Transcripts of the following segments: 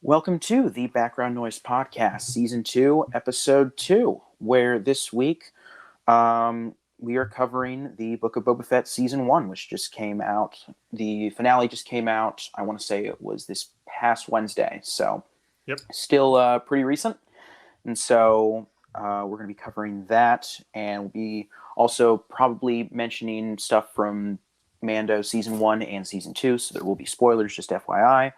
Welcome to the Background Noise Podcast, Season 2, Episode 2, where this week we are covering the Book of Boba Fett Season 1, which just came out. The finale just came out, I want to say it was this past Wednesday, so still pretty recent. And so we're going to be covering that, and we'll be also probably mentioning stuff from Mando Season 1 and Season 2, so there will be spoilers, just FYI.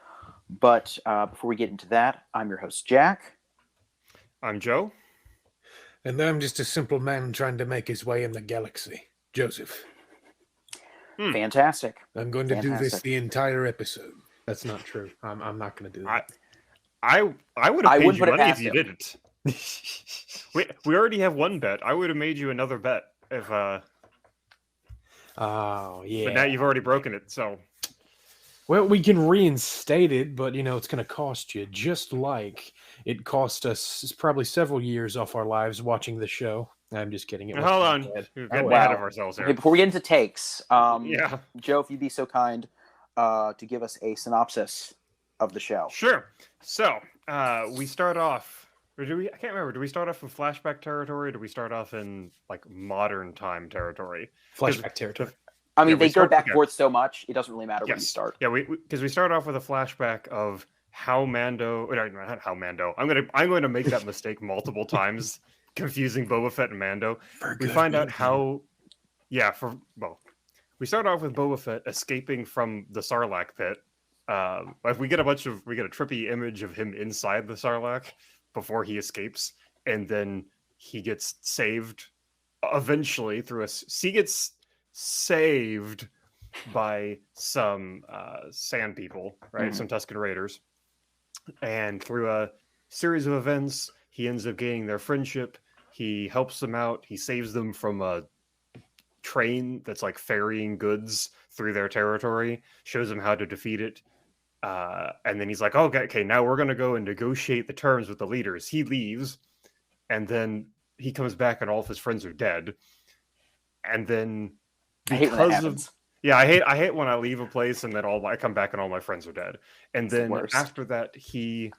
But before we get into that, I'm your host, Jack. I'm Joe. And I'm just a simple man trying to make his way in the galaxy, Joseph. Fantastic. I'm going to do this the entire episode. That's not true. I'm not going to do that. I would have paid you money if you didn't. we already have one bet. I would have made you another bet if. Oh yeah. But now you've already broken it, so. Well, we can reinstate it, but, it's going to cost you, just like it cost us probably several years off our lives watching the show. I'm just kidding. Hold on. We're getting ahead of ourselves here. Okay, before we get into takes, Joe, if you'd be so kind to give us a synopsis of the show. Sure. So, we start off, or I can't remember, do we start off in flashback territory, or do we start off in, modern time territory? Flashback territory. I mean, they go back and forth so much, it doesn't really matter where you start. Yeah, because we start off with a flashback of how Mando, not how Mando. I'm going to make that mistake multiple times, confusing Boba Fett and Mando. We find out how, we start off with Boba Fett escaping from the Sarlacc pit. We get a trippy image of him inside the Sarlacc before he escapes, and then he gets saved eventually he gets saved by some sand people, right? Some Tusken Raiders. And through a series of events, he ends up gaining their friendship. He helps them out. He saves them from a train that's ferrying goods through their territory, shows them how to defeat it. And then he's like, okay, now we're going to go and negotiate the terms with the leaders. He leaves, and then he comes back and all of his friends are dead. And then I hate when that happens. I hate when I leave a place and then I come back and all my friends are dead. And then after that, he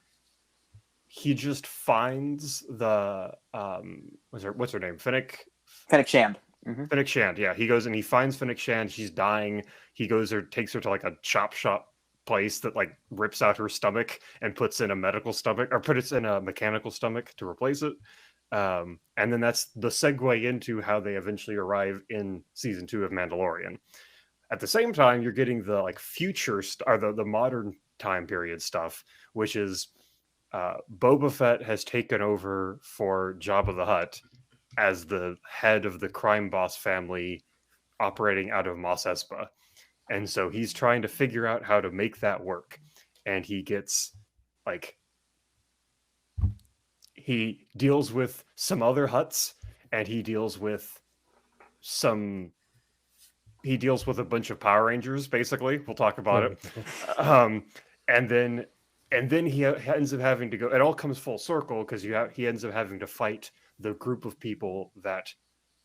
just finds the what's her name? Fennec Shand. Mm-hmm. Fennec Shand. Yeah, he goes and he finds Fennec Shand. She's dying. He goes or takes her to a chop shop place that rips out her stomach and puts in a medical stomach, or puts in a mechanical stomach to replace it. And then that's the segue into how they eventually arrive in season 2 of Mandalorian. At the same time, you're getting the future or the modern time period stuff, which is Boba Fett has taken over for Jabba the Hutt as the head of the crime boss family operating out of Mos Espa. And so he's trying to figure out how to make that work. And he gets he deals with some other Hutts, and he deals with a bunch of Power Rangers, basically. We'll talk about it. And then he ends up having to go, it all comes full circle because he ends up having to fight the group of people that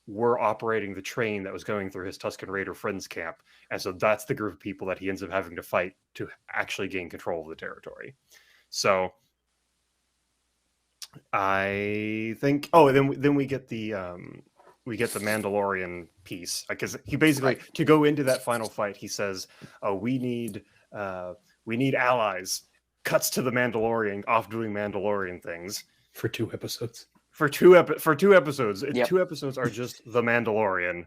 were operating the train that was going through his Tusken Raider friends camp. And so that's the group of people that he ends up having to fight to actually gain control of the territory. So I think. Oh, then we get the Mandalorian piece, because he basically to go into that final fight, he says, "Oh, we need allies." Cuts to the Mandalorian off doing Mandalorian things for 2 episodes. For two episodes. Yep. 2 episodes are just the Mandalorian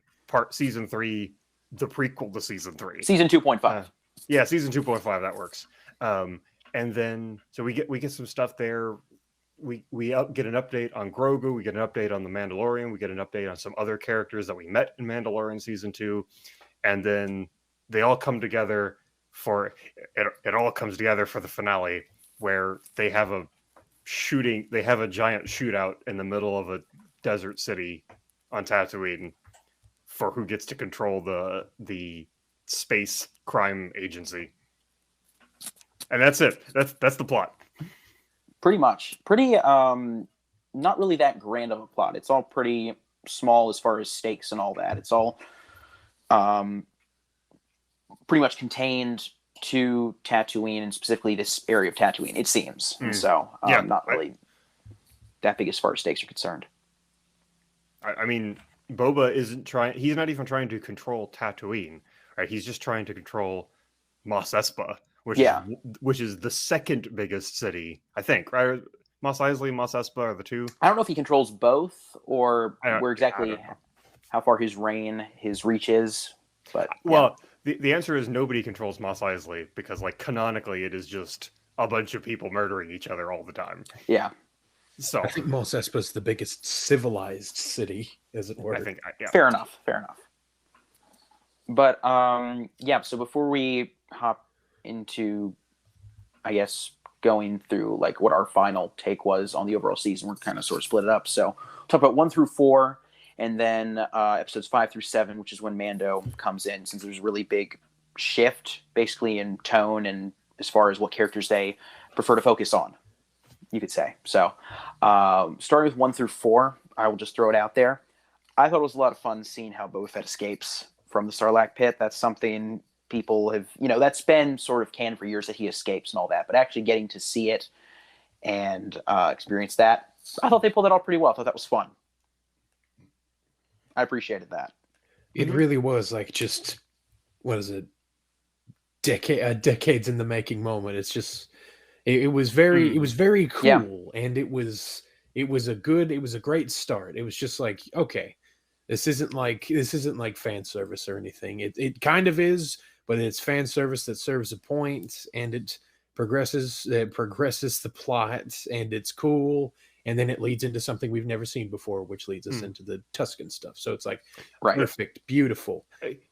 season 3, the prequel to season 3, season 2.5. Season 2.5, that works. And then so we get some stuff there. We get an update on Grogu, we get an update on the Mandalorian, we get an update on some other characters that we met in Mandalorian season 2, and then they all come together for it all comes together for the finale, where they have a giant shootout in the middle of a desert city on Tatooine for who gets to control the space crime agency. And that's it. That's the plot. Pretty much. Pretty, not really that grand of a plot. It's all pretty small as far as stakes and all that. It's all pretty much contained to Tatooine, and specifically this area of Tatooine, it seems. And so, not really that big as far as stakes are concerned. I mean, Boba isn't trying. He's not even trying to control Tatooine, right? He's just trying to control Mos Espa, which is the second biggest city, I think, right? Mos Eisley, Mos Espa are the two. I don't know if he controls both or where exactly how far his reach is. But the answer is nobody controls Mos Eisley because, like, canonically, it is just a bunch of people murdering each other all the time. Yeah. So I think Mos Espa is the biggest civilized city, as it were. I think, Fair enough. But so before we hop into, I guess, going through like what our final take was on the overall season, we're kind of sort of split it up. So talk about 1 through 4, and then episodes 5 through 7, which is when Mando comes in, since there's a really big shift basically in tone and as far as what characters they prefer to focus on, you could say. So starting with 1 through 4, I will just throw it out there. I thought it was a lot of fun seeing how Boba Fett escapes from the Sarlacc pit. That's something people have, that's been sort of canon for years, that he escapes and all that, but actually getting to see it and experience that, I thought they pulled that off pretty well. I thought that was fun. I appreciated that. It really was like just, what is it? Decades in the making moment. It's just, it was very cool, and it was a great start. It was just like, okay, this isn't like fan service or anything. It kind of is, but it's fan service that serves a point, and it progresses the plot, and it's cool, and then it leads into something we've never seen before, which leads us into the Tusken stuff. So it's like perfect, beautiful.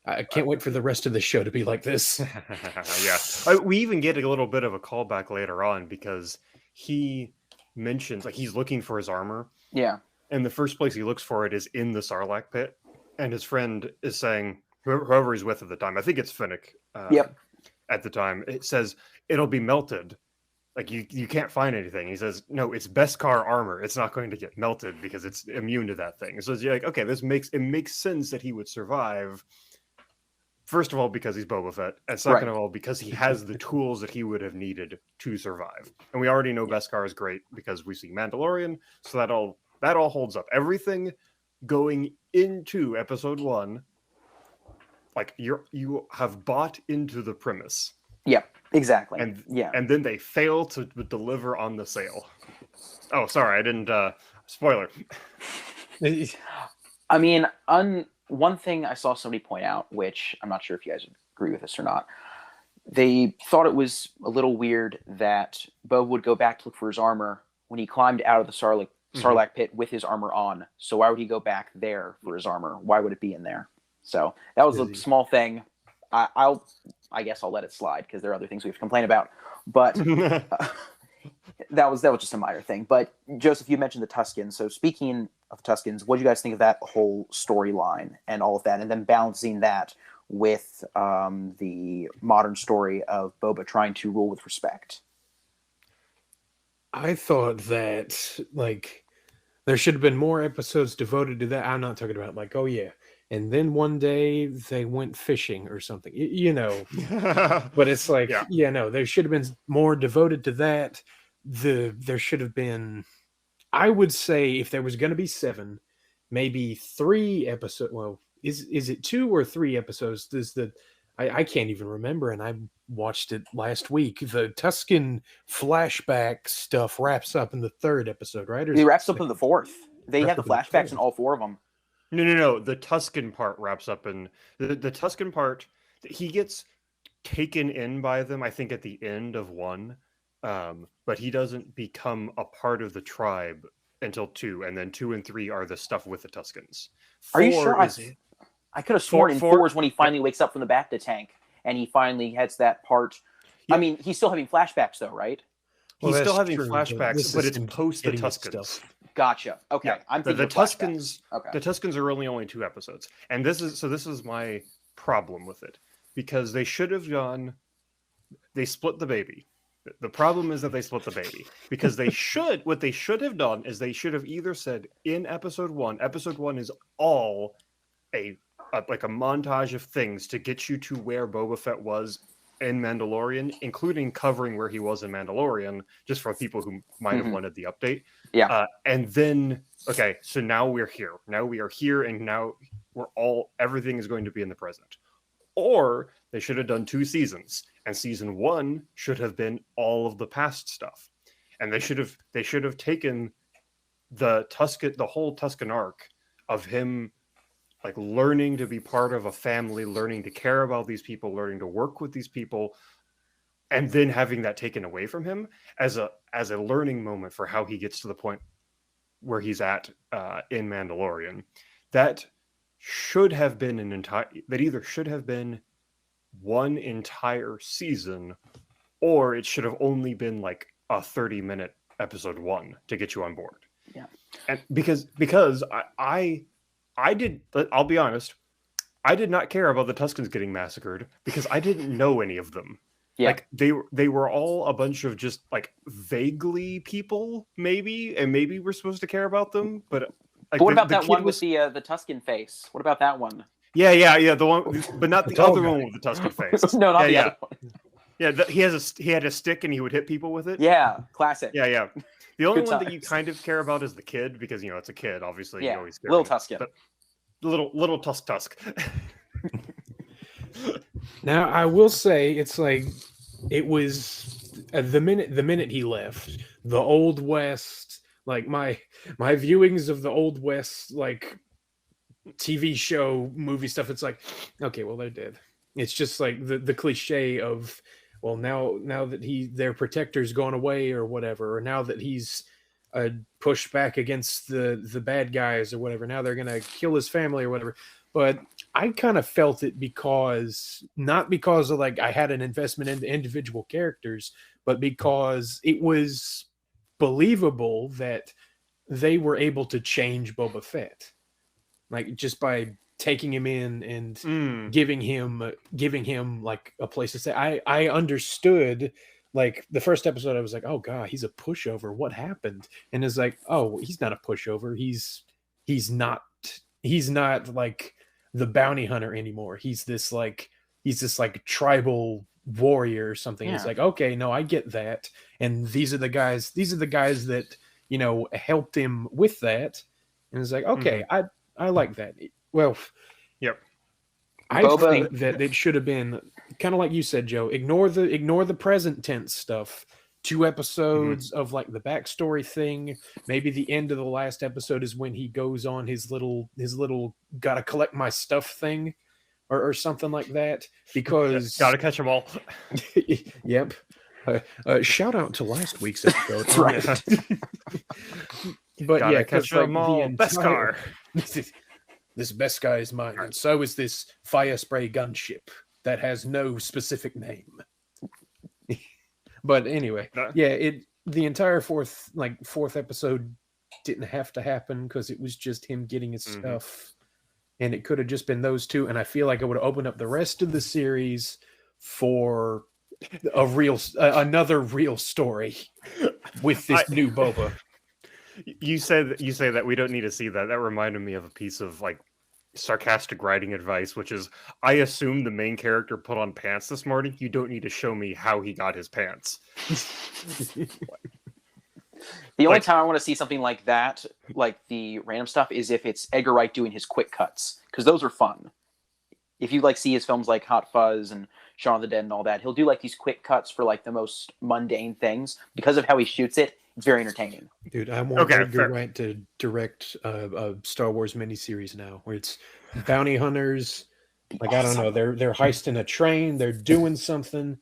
I can't wait for the rest of the show to be like this. We even get a little bit of a callback later on, because he mentions, like, he's looking for his armor. Yeah. And the first place he looks for it is in the Sarlacc pit. And his friend is saying, whoever he's with at the time, I think it's Finnick at the time, it says, it'll be melted. Like, you can't find anything. He says, no, it's Beskar armor. It's not going to get melted because it's immune to that thing. So you're like, okay, it makes sense that he would survive. First of all, because he's Boba Fett, and second of all, because he has the tools that he would have needed to survive. And we already know Beskar is great because we see Mandalorian, so that all holds up. Everything going into episode 1, like, you have bought into the premise. Yeah, exactly. And then they fail to deliver on the sale. Oh, sorry, I didn't. Spoiler. I mean, one thing I saw somebody point out, which I'm not sure if you guys agree with this or not, they thought it was a little weird that Bo would go back to look for his armor when he climbed out of the Sarlacc pit with his armor on. So why would he go back there for his armor? Why would it be in there? So that was a small thing. I guess I'll let it slide because there are other things we have to complain about. But that was just a minor thing. But Joseph, you mentioned the Tuskens. So speaking of Tuskens, what do you guys think of that whole storyline and all of that, and then balancing that with the modern story of Boba trying to rule with respect? I thought that, like, there should have been more episodes devoted to that. I'm not talking about like, oh yeah, and then one day they went fishing or something, but it's like, no, there should have been more devoted to that. There should have been, I would say, if there was going to be 7, maybe 3 episodes. Well, is it 2 or 3 episodes? I can't even remember, and I watched it last week. The Tusken flashback stuff wraps up in the 3rd episode, right? It wraps up in the 4th. They have the flashbacks in all 4 of them. No. The Tusken part wraps up in the Tusken part. He gets taken in by them, I think, at the end of 1, but he doesn't become a part of the tribe until 2, and then 2 and 3 are the stuff with the Tuskens. Are you sure? I could have sworn in 4 is when he finally wakes up from the Bacta tank, and he finally has that part. Yeah. I mean, he's still having flashbacks, though, right? He's still having flashbacks, but it's post the Tuskens. Stuff. Gotcha. Okay, yeah. I'm thinking the Tuskens. Okay. The Tuskens are only 2 episodes, and this is my problem with it, because they should have gone. They split the baby. The problem is that they split the baby because what they should have done is they should have either said in episode 1 is all like a montage of things to get you to where Boba Fett was in Mandalorian, including covering where he was in Mandalorian, just for people who might have wanted the update. Yeah. And then, okay, so now we're here. Now we are here, and now everything is going to be in the present. Or they should have done 2 seasons, and season 1 should have been all of the past stuff. And they should have taken the whole Tusken arc of him like learning to be part of a family, learning to care about these people, learning to work with these people, and then having that taken away from him as a learning moment for how he gets to the point where he's at in Mandalorian. That should have been either should have been one entire season, or it should have only been like a 30-minute episode 1 to get you on board. Yeah. And because I did, I'll be honest, I did not care about the Tuskens getting massacred because I didn't know any of them. Yeah. Like they were all a bunch of just like vaguely people, maybe, and maybe we're supposed to care about them, but like, what about that one with the Tusken face? What about that one? Yeah, the one, but not the other one with the Tusken face. No, not the other one. Yeah, he had a stick and he would hit people with it. Yeah, classic. Yeah. The only Good one that you times. kind of care about is the kid because it's a kid. Obviously, Yeah, you always care little about Tusken. But little Tusk. Now I will say it's like it was the minute he left the Old West. Like my viewings of the Old West like TV show movie stuff. It's like, okay, well they're dead. It's just like the cliche of, well, now that their protector's gone away or whatever, or now that he's pushed back against the bad guys or whatever, now they're gonna kill his family or whatever. But I kind of felt it not because of like I had an investment in the individual characters, but because it was believable that they were able to change Boba Fett, like just by taking him in and giving him like a place to stay. I understood, like the first episode I was like, oh god, he's a pushover, what happened? And it's like, oh, he's not a pushover, he's not like the bounty hunter anymore. He's this like tribal warrior or something. It's like, okay, no, I get that. And these are the guys that helped him with that. And it's like, okay, I like that. Well, yep. I think that it should have been kind of like you said, Joe. Ignore the present tense stuff. 2 episodes of like the backstory thing. Maybe the end of the last episode is when he goes on his little gotta collect my stuff thing, or something like that. Because gotta catch them all. Yep. Shout out to last week's episode. That's right. But gotta yeah, catch like, them all. Beskar. This Beskar is mine, and so is this fire spray gunship that has no specific name. But anyway, the entire fourth episode didn't have to happen because it was just him getting his stuff, and it could have just been those 2. And I feel like it would have opened up the rest of the series for another real story with this new Boba. You say that we don't need to see that. That reminded me of a piece of like sarcastic writing advice, which is, I assume the main character put on pants this morning. You don't need to show me how he got his pants. The only time I want to see something like that, like the random stuff, is if it's Edgar Wright doing his quick cuts, because those are fun. If you like see his films like Hot Fuzz and Shaun of the Dead and all that, he'll do like these quick cuts for like the most mundane things. Because of how he shoots it, it's very entertaining. Dude, I want Edgar Wright to direct a Star Wars miniseries now, where it's bounty hunters. Like, awesome. I don't know, they're heisting a train, they're doing something.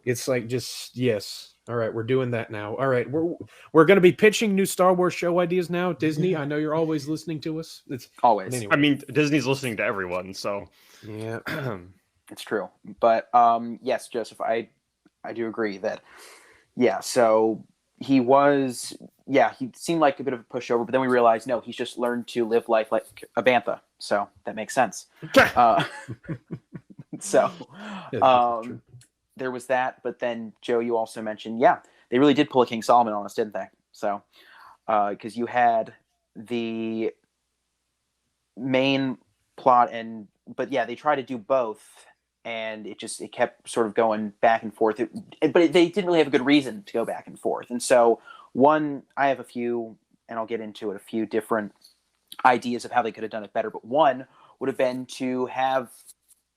It's like, just yes. All right, we're doing that now. All right, we're going to be pitching new Star Wars show ideas now. Disney, I know you're always listening to us. It's always. Anyway. I mean, Disney's listening to everyone, so yeah, it's true. But yes, Joseph, I do agree that so he was he seemed like a bit of a pushover, but then we realized no, he's just learned to live life like a bantha, so that makes sense. There was that, but then Joe, you also mentioned, they really did pull a King Solomon on us, didn't they? So, because you had the main plot, but they try to do both and it kept sort of going back and forth. But they didn't really have a good reason to go back and forth. And so I have a few, and I'll get into it, a few different ideas of how they could have done it better. But one would have been to have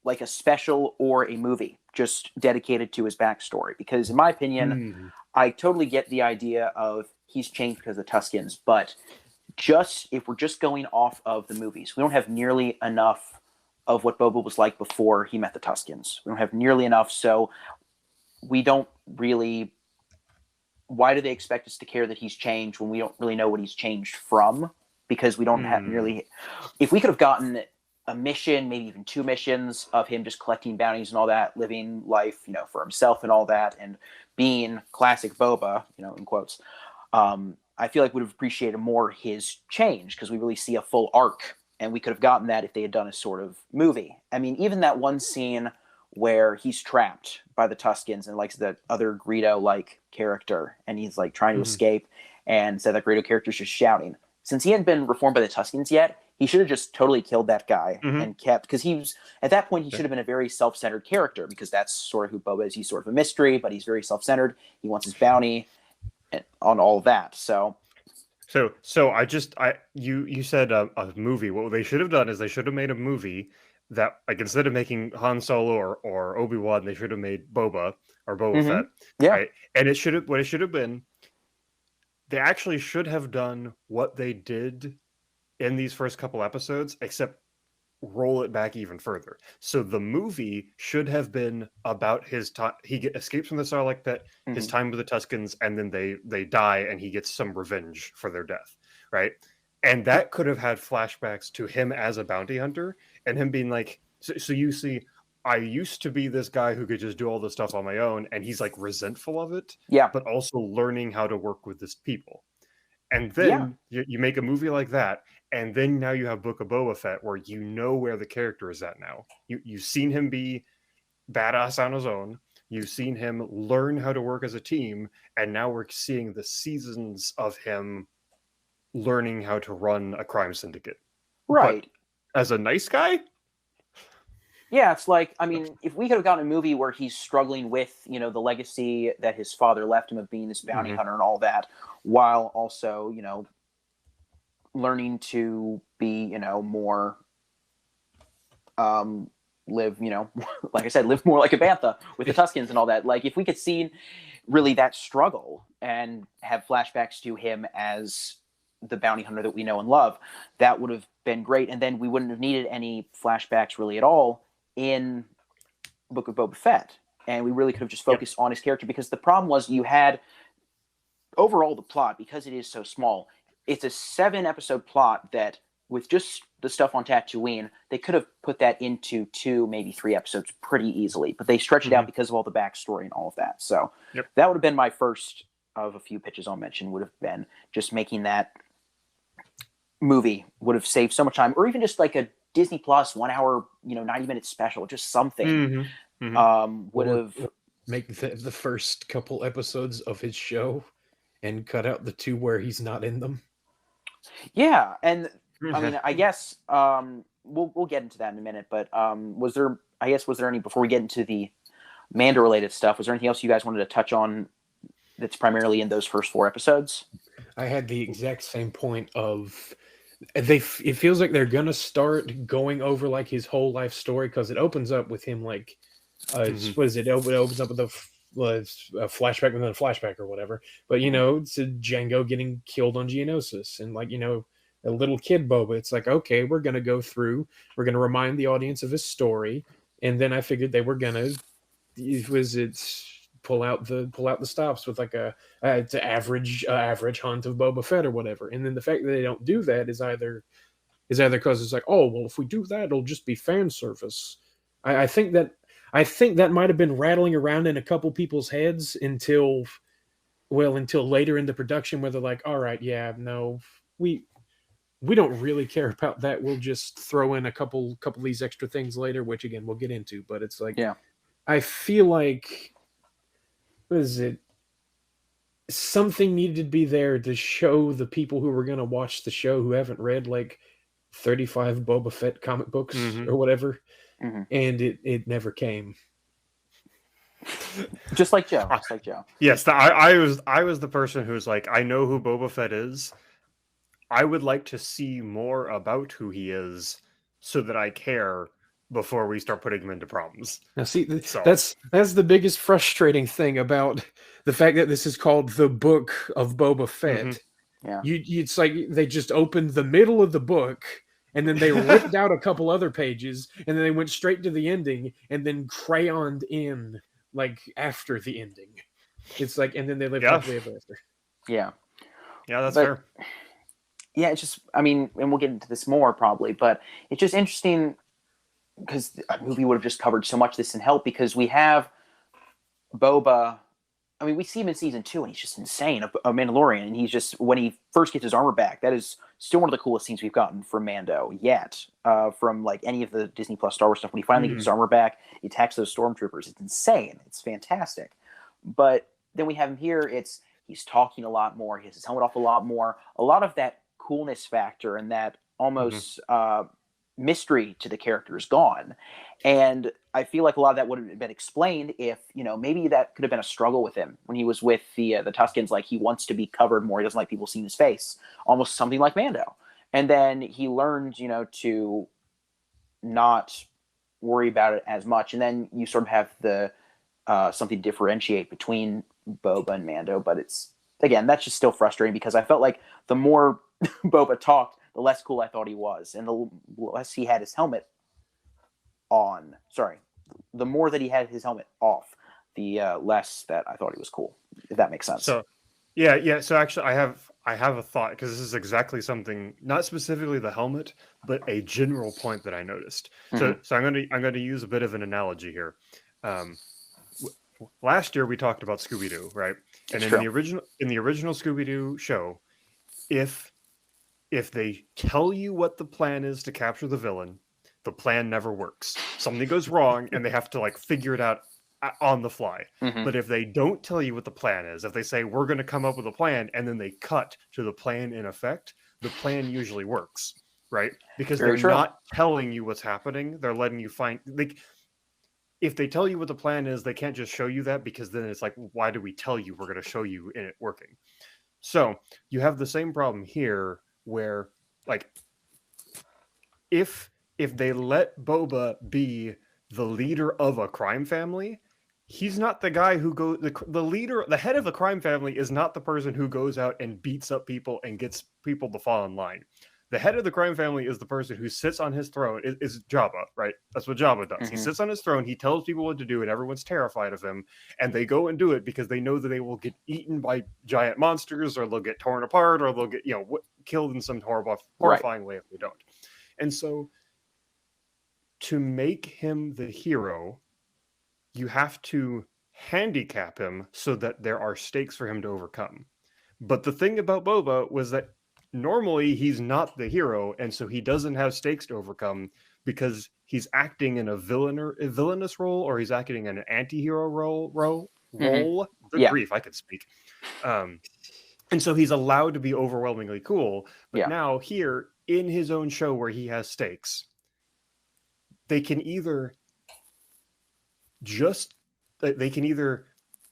like a special or a movie just dedicated to his backstory. Because in my opinion, I totally get the idea of he's changed because of Tuskens, but just if we're just going off of the movies, we don't have nearly enough of what Boba was like before he met the Tuskens. We don't have nearly enough, so we don't really. Why do they expect us to care that he's changed when we don't really know what he's changed from? Because we don't have nearly. If we could have gotten a mission, maybe even 2 missions of him just collecting bounties and all that, living life, for himself and all that, and being classic Boba, in quotes. I feel like would have appreciated more his change because we really see a full arc, and we could have gotten that if they had done a sort of movie. I mean, even that one scene where he's trapped by the Tuskens and like the other Greedo-like character, and he's like trying to escape, and so that Greedo character's just shouting. Since he hadn't been reformed by the Tuskens yet, he should have just totally killed that guy and kept, because he was at that point he should have been a very self-centered character, because that's sort of who Boba is. He's sort of a mystery, but he's very self-centered. He wants his bounty on all of that. So you said a movie. What they should have done is they should have made a movie that, like, instead of making Han Solo or Obi-Wan, they should have made Boba or Boba Fett. Yeah. Right? And it should have been, they actually should have done what they did in these first couple episodes, except roll it back even further. So the movie should have been about his time. He escapes from the Sarlacc pit, his time with the Tuskens, and then they die, and he gets some revenge for their death, right? And that could have had flashbacks to him as a bounty hunter, and him being like, so you see, I used to be this guy who could just do all this stuff on my own, and he's like resentful of it, but also learning how to work with this people. And then you make a movie like that, and then now you have Book of Boba Fett, where you know where the character is at now. You've seen him be badass on his own. You've seen him learn how to work as a team, and now we're seeing the seasons of him learning how to run a crime syndicate. Right. But as a nice guy? Yeah, it's like, I mean, if we could have gotten a movie where he's struggling with, the legacy that his father left him of being this bounty hunter and all that, while also, learning to be, more, live, like I said, live more like a bantha with the Tuskens and all that. Like, if we could see really that struggle and have flashbacks to him as the bounty hunter that we know and love, that would have been great. And then we wouldn't have needed any flashbacks really at all in Book of Boba Fett, and we really could have just focused on his character, because the problem was you had overall the plot, because it is so small, it's a 7-episode plot that with just the stuff on Tatooine, they could have put that into 2, maybe 3 episodes pretty easily, but they stretch it out because of all the backstory and all of that. So that would have been my first of a few pitches I'll mention, would have been just making that movie would have saved so much time, or even just like a Disney Plus 1 hour, 90-minute special, just something would have make the first couple episodes of his show and cut out the 2 where he's not in them. Yeah, and I mean, I guess we'll get into that in a minute, but was there any, before we get into the Mando related stuff, was there anything else you guys wanted to touch on that's primarily in those first 4 episodes? I had the exact same point of it feels like they're gonna start going over like his whole life story, because it opens up with him like what is it? It opens up with a flashback within a flashback or whatever. But it's a Django getting killed on Geonosis, and like a little kid Boba. It's like, okay, we're gonna go through. We're gonna remind the audience of his story, and then I figured they were gonna pull out the stops with like it's an average hunt of Boba Fett or whatever. And then the fact that they don't do that is either because it's like, oh well, if we do that, it'll just be fan service. I think that might have been rattling around in a couple people's heads until later in the production, where they're like, all right, yeah, no, we don't really care about that. We'll just throw in a couple of these extra things later, which again we'll get into. But it's like, I feel like, what is it? Something needed to be there to show the people who were going to watch the show who haven't read like 35 Boba Fett comic books or whatever. Mhm. and it never came. Just like Joe. Just like Joe. Yes, I was the person who's like, I know who Boba Fett is. I would like to see more about who he is so that I care before we start putting him into problems. Now, see, So that's the biggest frustrating thing about the fact that this is called the Book of Boba Fett. Yeah. It's like they just opened the middle of the book, and then they ripped out a couple other pages, and then they went straight to the ending, and then crayoned in like after the ending. It's like, and then they lived Yeah. happily ever after. Yeah. yeah, that's But- fair. Yeah, it's just, I mean, and we'll get into this more probably, but it's just interesting because a movie would have just covered so much this in help because we have Boba. I mean, we see him in season 2 and he's just insane, a Mandalorian. And he's just, when he first gets his armor back, that is still one of the coolest scenes we've gotten from Mando yet, from like any of the Disney Plus Star Wars stuff. When he finally gets his armor back, he attacks those stormtroopers. It's insane. It's fantastic. But then we have him here. He's talking a lot more. He has his helmet off a lot more. A lot of that coolness factor and that almost mystery to the character is gone. And I feel like a lot of that would have been explained if, maybe that could have been a struggle with him when he was with the Tuskens. Like, he wants to be covered more. He doesn't like people seeing his face. Almost something like Mando. And then he learned, to not worry about it as much. And then you sort of have the something to differentiate between Boba and Mando. But it's, again, that's just still frustrating because I felt like the more Boba talked, the less cool I thought he was. And the less he had his helmet on. Sorry. The more that he had his helmet off, the less that I thought he was cool, if that makes sense. So, yeah. So actually, I have a thought because this is exactly something, not specifically the helmet, but a general point that I noticed. So I'm going to use a bit of an analogy here. Last year we talked about Scooby-Doo, right? And in the original Scooby-Doo show, if they tell you what the plan is to capture the villain, the plan never works. Something goes wrong and they have to like figure it out on the fly. But if they don't tell you what the plan is, if they say we're going to come up with a plan and then they cut to the plan in effect, the plan usually works, right? Because they're not telling you what's happening. They're letting you find, like, if they tell you what the plan is, they can't just show you that, because then it's like, why do we tell you? We're going to show you in it working. So you have the same problem here where, like, if they let Boba be the leader of a crime family, he's not the guy who goes, the head of the crime family is not the person who goes out and beats up people and gets people to fall in line. The head of the crime family is the person who sits on his throne, is Jabba, right? That's what Jabba does. He sits on his throne, he tells people what to do, and everyone's terrified of him, and they go and do it because they know that they will get eaten by giant monsters, or they'll get torn apart, or they'll get, killed in some horrifying way if they don't. And so, to make him the hero, you have to handicap him so that there are stakes for him to overcome. But the thing about Boba was that normally he's not the hero, and so he doesn't have stakes to overcome because he's acting in a villainous role, or he's acting in an anti-hero role. Good grief, I could speak. And so he's allowed to be overwhelmingly cool. But now here, in his own show where he has stakes, they can either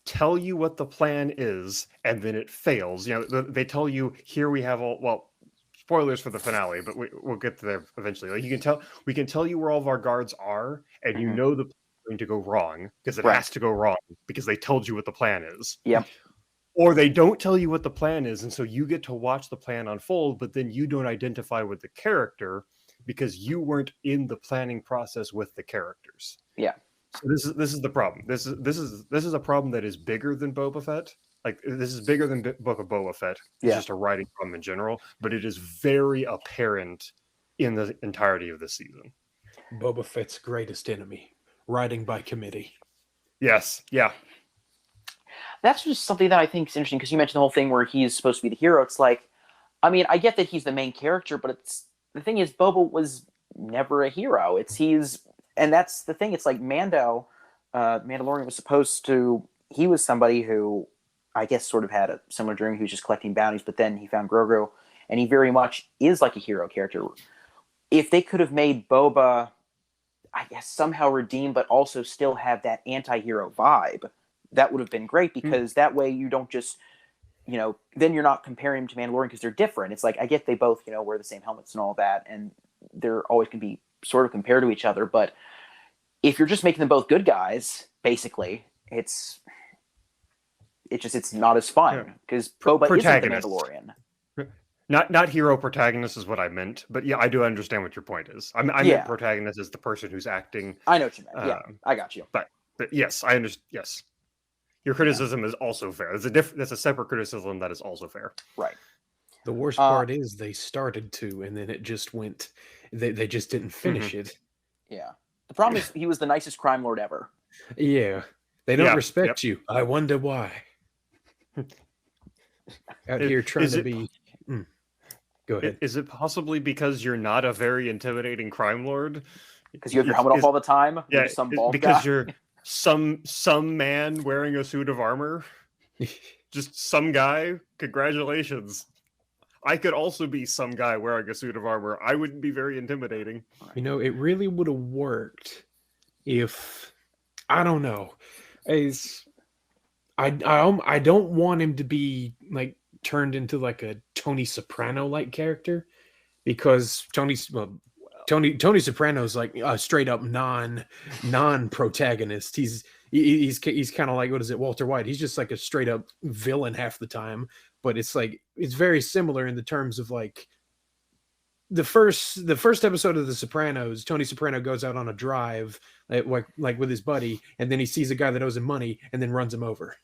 tell you what the plan is and then it fails. They tell you, here we have spoilers for the finale, but we'll get to there eventually. Like, we can tell you where all of our guards are, and the plan is going to go wrong because it has to go wrong because they told you what the plan is. Yep. Or they don't tell you what the plan is, and so you get to watch the plan unfold, but then you don't identify with the character because you weren't in the planning process with the characters. Yeah. So this is the problem. This is a problem that is bigger than Boba Fett. Like, this is bigger than Book of Boba Fett. It's just a writing problem in general, but it is very apparent in the entirety of the season. Boba Fett's greatest enemy, writing by committee. Yes, yeah. That's just something that I think is interesting, because you mentioned the whole thing where he's supposed to be the hero. It's like, I mean, I get that he's the main character, but the thing is, Boba was never a hero. And that's the thing. It's like Mando, Mandalorian was supposed to. He was somebody who, I guess, sort of had a similar dream. He was just collecting bounties, but then he found Grogu, and he very much is like a hero character. If they could have made Boba I guess, somehow redeem, but also still have that anti-hero vibe. That would have been great, because that way you don't just, then you're not comparing them to Mandalorian because they're different. It's like, I get they both, wear the same helmets and all that, and they're always can be sort of compared to each other. But if you're just making them both good guys, basically, it's not as fun, because Boba isn't the Mandalorian. Not hero protagonist is what I meant, but yeah, I do understand what your point is. I meant protagonist is the person who's acting. I know what you meant. Yeah, I got you. But yes, I understand. Yes, your criticism is also fair. That's a separate criticism that is also fair. Right. The worst part is they started to, and then it just went. They just didn't finish it. Yeah. The problem is he was the nicest crime lord ever. Yeah. They don't respect you. I wonder why. Out here trying to be. Go ahead. Is it possibly because you're not a very intimidating crime lord? Because you have your helmet off all the time? Yeah, some bald because guy? You're some man wearing a suit of armor. Just some guy. Congratulations. I could also be some guy wearing a suit of armor. I wouldn't be very intimidating. It really would have worked if, I don't know, I don't want him to be like turned into like a Tony Soprano like character, because Tony Soprano is like a straight up non protagonist. He's kind of like, what is it, Walter White? He's just like a straight up villain half the time. But it's like, it's very similar in the terms of like the first episode of The Sopranos. Tony Soprano goes out on a drive like with his buddy, and then he sees a guy that owes him money and then runs him over.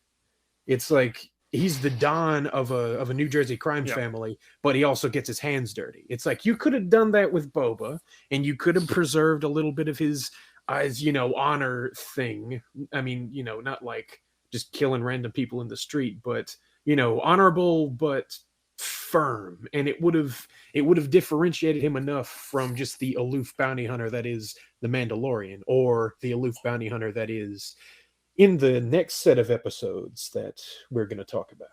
It's like he's the Don of a New Jersey crime family, but he also gets his hands dirty. It's like you could have done that with Boba, and you could have preserved a little bit of his honor thing. I mean, not like just killing random people in the street, but honorable but firm, and it would have differentiated him enough from just the aloof bounty hunter that is the Mandalorian, or the aloof bounty hunter that is in the next set of episodes that we're going to talk about.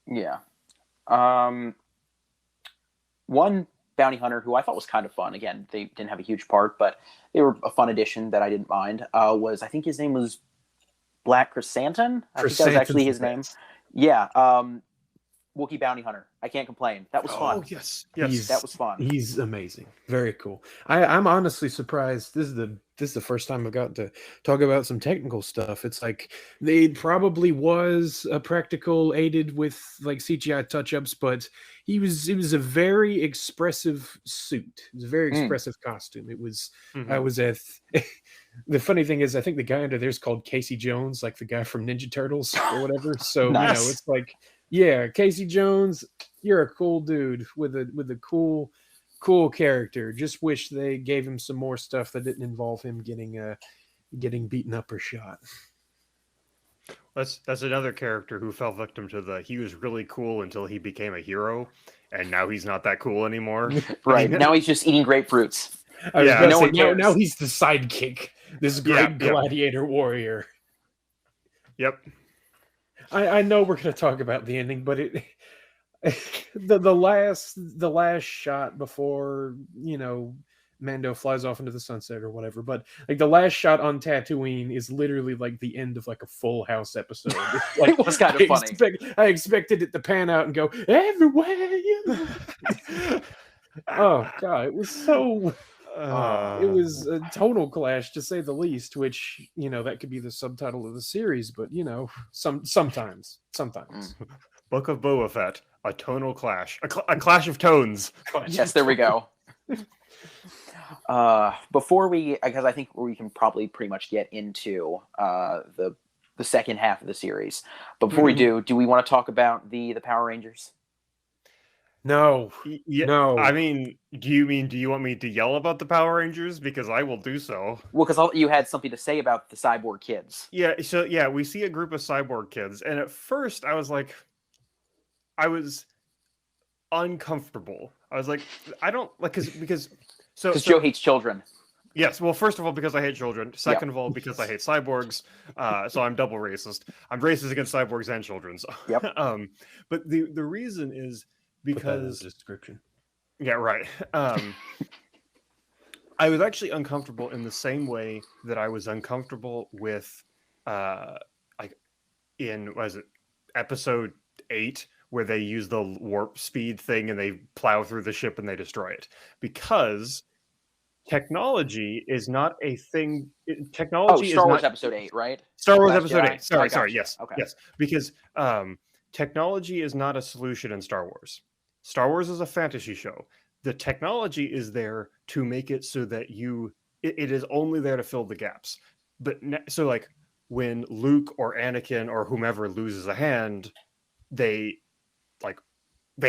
Yeah. One bounty hunter who I thought was kind of fun, again, they didn't have a huge part, but they were a fun addition that I didn't mind, was, I think his name was Black Chrysanthemum? I think that was actually his name. Yeah. Wookiee bounty hunter. I can't complain. That was fun. Oh, yes. That was fun. He's amazing. Very cool. I'm honestly surprised. This is the first time I've gotten to talk about some technical stuff. It's like it probably was a practical aided with like CGI touch-ups, but it was a very expressive suit. It was a very expressive costume. It was I was at the funny thing is, I think the guy under there is called Casey Jones, like the guy from Ninja Turtles or whatever. So nice. It's like, yeah, Casey Jones, you're a cool dude with a cool character. Just wish they gave him some more stuff that didn't involve him getting beaten up or shot. That's another character who fell victim to he was really cool until he became a hero, and now he's not that cool anymore. Right. Now he's just eating grapefruits. Now he's the sidekick. This great gladiator warrior. Yep. I know we're going to talk about the ending, but the last shot before Mando flies off into the sunset or whatever, but like the last shot on Tatooine is literally like the end of like a Full House episode. Like, it was kind of funny. I expected it to pan out and go everywhere. Oh god, it was so. It was a tonal clash, to say the least, which, that could be the subtitle of the series, but, sometimes. Book of Boba Fett, a tonal clash. A clash of tones. Yes, there we go. Because I think we can probably pretty much get into the second half of the series. But before we do we want to talk about the Power Rangers? No. No. I mean, do you want me to yell about the Power Rangers? Because I will do so. Well, because you had something to say about the cyborg kids. Yeah, so we see a group of cyborg kids, and at first I was uncomfortable. I was like, I don't like because Joe hates children. Yes, well, first of all, because I hate children. Second of all, because I hate cyborgs. So I'm double racist. I'm racist against cyborgs and children. So. Yep. But the reason is because description. Yeah, right. I was actually uncomfortable in the same way that I was uncomfortable with, like in was it episode 8 where they use the warp speed thing and they plow through the ship and they destroy it, because technology is not a thing. Technology Star is Wars not Episode 8, right? Star Wars Last Episode Jedi? 8. Sorry, I sorry. gotcha. Yes, Okay. yes. Because technology is not a solution in Star Wars. Star Wars is a fantasy show. The technology is there to make it so that it is only there to fill the gaps. But so like when Luke or Anakin or whomever loses a hand, they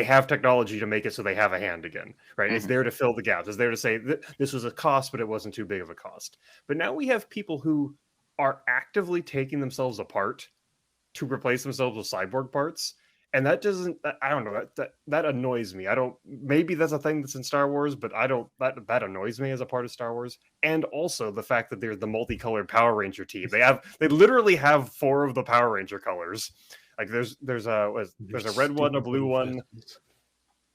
have technology to make it so they have a hand again, right? It's there to fill the gaps. It's there to say this was a cost, but it wasn't too big of a cost. But now we have people who are actively taking themselves apart to replace themselves with cyborg parts. And that doesn't, I don't know, that annoys me. Maybe that's a thing that's in Star Wars, but that annoys me as a part of Star Wars. And also the fact that they're the multicolored Power Ranger team. They literally have 4 of the Power Ranger colors. Like there's a red one, a blue one.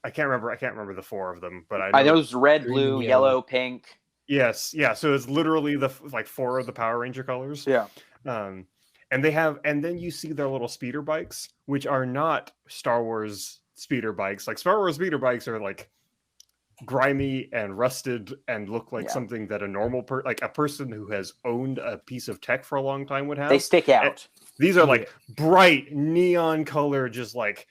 I can't remember the 4 of them, but I know it's red, green, blue, yellow. yellow, pink. Yes, yeah. So it's literally the 4 of the Power Ranger colors. Yeah. And then you see their little speeder bikes, which are not Star Wars speeder bikes. Like Star Wars speeder bikes are like grimy and rusted and look like something that a normal like a person who has owned a piece of tech for a long time would have. They stick out. And these are like bright neon color, just like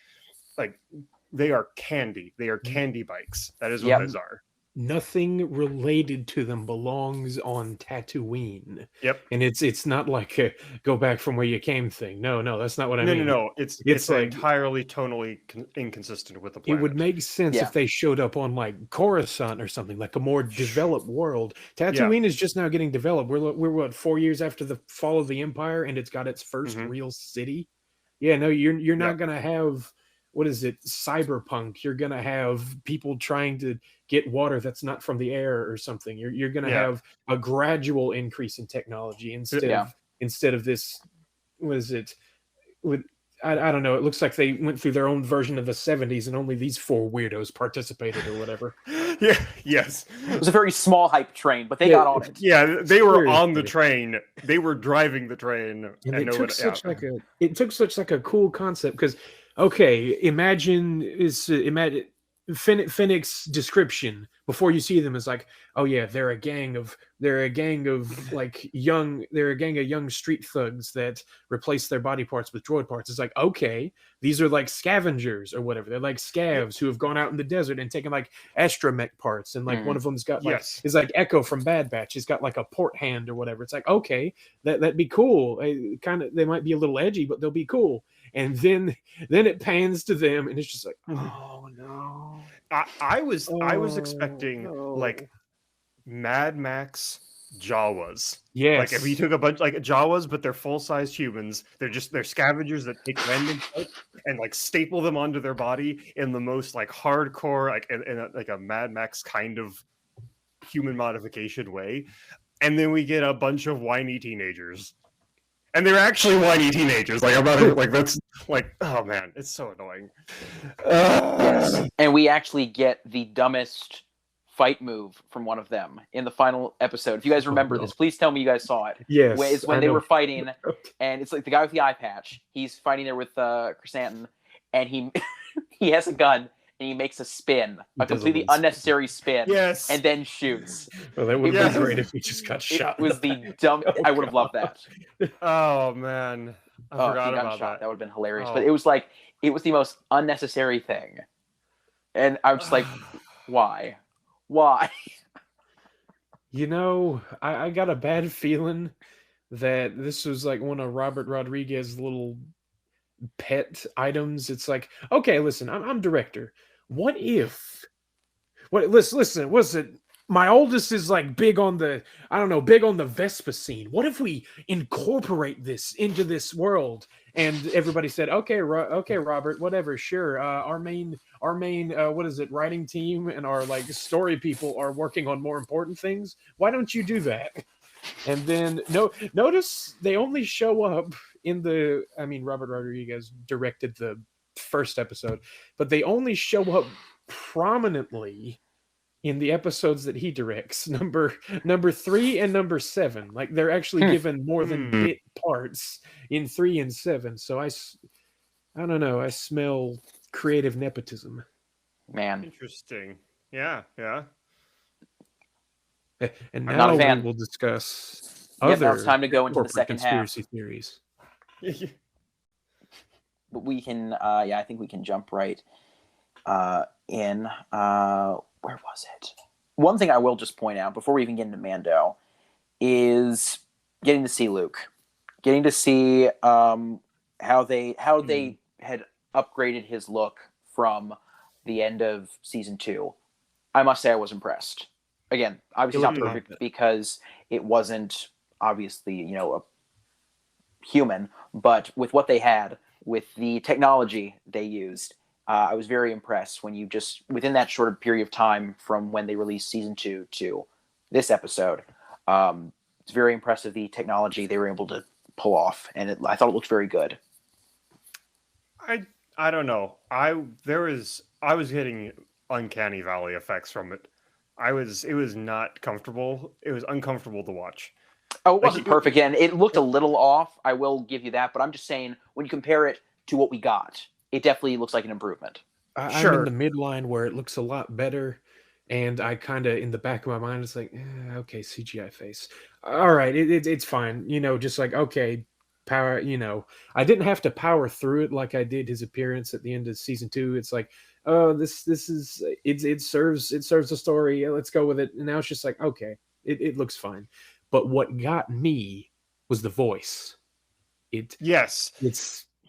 they are candy. They are candy bikes. That is what those are. Nothing related to them belongs on Tatooine. Yep. And it's not like a go back from where you came thing. No, that's not what I mean. No. It's like, entirely tonally inconsistent with the planet. It would make sense if they showed up on like Coruscant or something, like a more developed world. Tatooine is just now getting developed. We're what, 4 years after the fall of the Empire, and it's got its first real city. Yeah, no, you're not gonna have, what is it, cyberpunk. You're gonna have people trying to get water that's not from the air or something. You're gonna have a gradual increase in technology instead of this. What is it? I don't know. It looks like they went through their own version of the 70s and only these 4 weirdos participated or whatever. Yes. It was a very small hype train, but they got on it. Yeah, they were on the train. They were driving the train. And it took such like a cool concept because, okay, imagine Fennec's description before you see them is like, oh yeah, they're a gang of young street thugs that replace their body parts with droid parts. It's like, okay, these are like scavengers or whatever. They're like scavs who have gone out in the desert and taken like astromech parts, and like one of them's got like is like Echo from Bad Batch. He's got like a port hand or whatever. It's like, okay, that'd be cool. They might be a little edgy, but they'll be cool. And then it pans to them, and it's just like, oh no. I was expecting like Mad Max Jawas. Yes. Like if you took a bunch like Jawas, but they're full-sized humans. They're scavengers that take random parts and like staple them onto their body in the most like hardcore, like in like a Mad Max kind of human modification way. And then we get a bunch of whiny teenagers. And they're actually whiny teenagers. Like I'm not like that's like, oh man, it's so annoying. Yes. And we actually get the dumbest fight move from one of them in the final episode. If you guys remember this, please tell me you guys saw it. Yes. It's when they were fighting, and it's like the guy with the eye patch. He's fighting there with Chrysanthemum, and he he has a gun. And he makes a spin, a completely unnecessary spin, and then shoots. Well, that would have been great if he just got shot. It was the dumb. I would have loved that. Oh man, I forgot about that. That would have been hilarious. But it was the most unnecessary thing, and I'm just like, why? You know, I got a bad feeling that this was like one of Robert Rodriguez's little pet items. It's like, okay, listen, I'm director. What if? Listen. Was it? My oldest is like big on the Vespa scene. What if we incorporate this into this world? And everybody said, okay, Robert, whatever, sure. Our main, what is it, writing team and our like story people are working on more important things. Why don't you do that? And then notice they only show up in Robert Rodriguez directed the first episode, but they only show up prominently in the episodes that he directs, number 3 and number 7. Like they're actually given more than bit parts in 3 and 7. So I don't know. I smell creative nepotism. Man, Interesting. Yeah, yeah. And I'm now not a we fan. will discuss Yep, now other it's time to go into the corporate second half. conspiracy theories. But we can, I think we can jump right in. Where was it? One thing I will just point out before we even get into Mando is getting to see Luke, getting to see how they had upgraded his look from the end of season 2. I must say I was impressed. Again, obviously not perfect because it wasn't obviously a human, but with what they had, with the technology they used, I was very impressed when you just within that short period of time from when they released season 2 to this episode. It's very impressive the technology they were able to pull off, and I thought it looked very good. I don't know. I was getting uncanny valley effects from it. It was not comfortable. It was uncomfortable to watch. Oh, it wasn't perfect, and it looked a little off. I will give you that, but I'm just saying when you compare it to what we got, it definitely looks like an improvement. I'm in the midline where it looks a lot better, and I kind of in the back of my mind it's like, okay, CGI face. All right, it's fine. Just like okay, power. I didn't have to power through it like I did his appearance at the end of season 2. It's like, oh, this is it serves the story. Yeah, let's go with it. And now it's just like, okay, it looks fine. But what got me was the voice. It's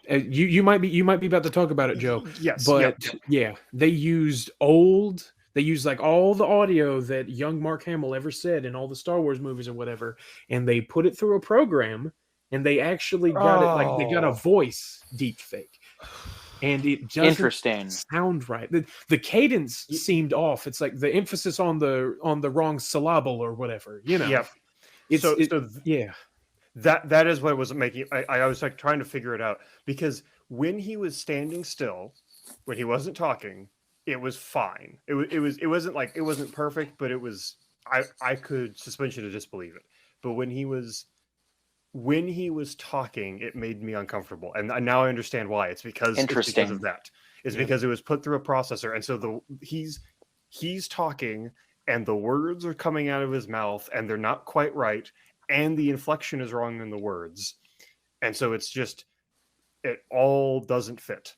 you might be about to talk about it, Joe. Yes, but yeah, they used like all the audio that young Mark Hamill ever said in all the Star Wars movies or whatever, and they put it through a program, and they actually got it like they got a voice deep fake. And it doesn't sound right. The cadence seemed off. It's like the emphasis on the wrong syllable or whatever. Yep. Yeah. That is what was making. I was like trying to figure it out because when he was standing still, when he wasn't talking, it was fine. It wasn't perfect, but it was. I could suspension of disbelief it. But when he was talking, it made me uncomfortable, and now I understand why. It's because of that. It's because it was put through a processor, and so he's talking, and the words are coming out of his mouth, and they're not quite right, and the inflection is wrong in the words, and so it's just it all doesn't fit.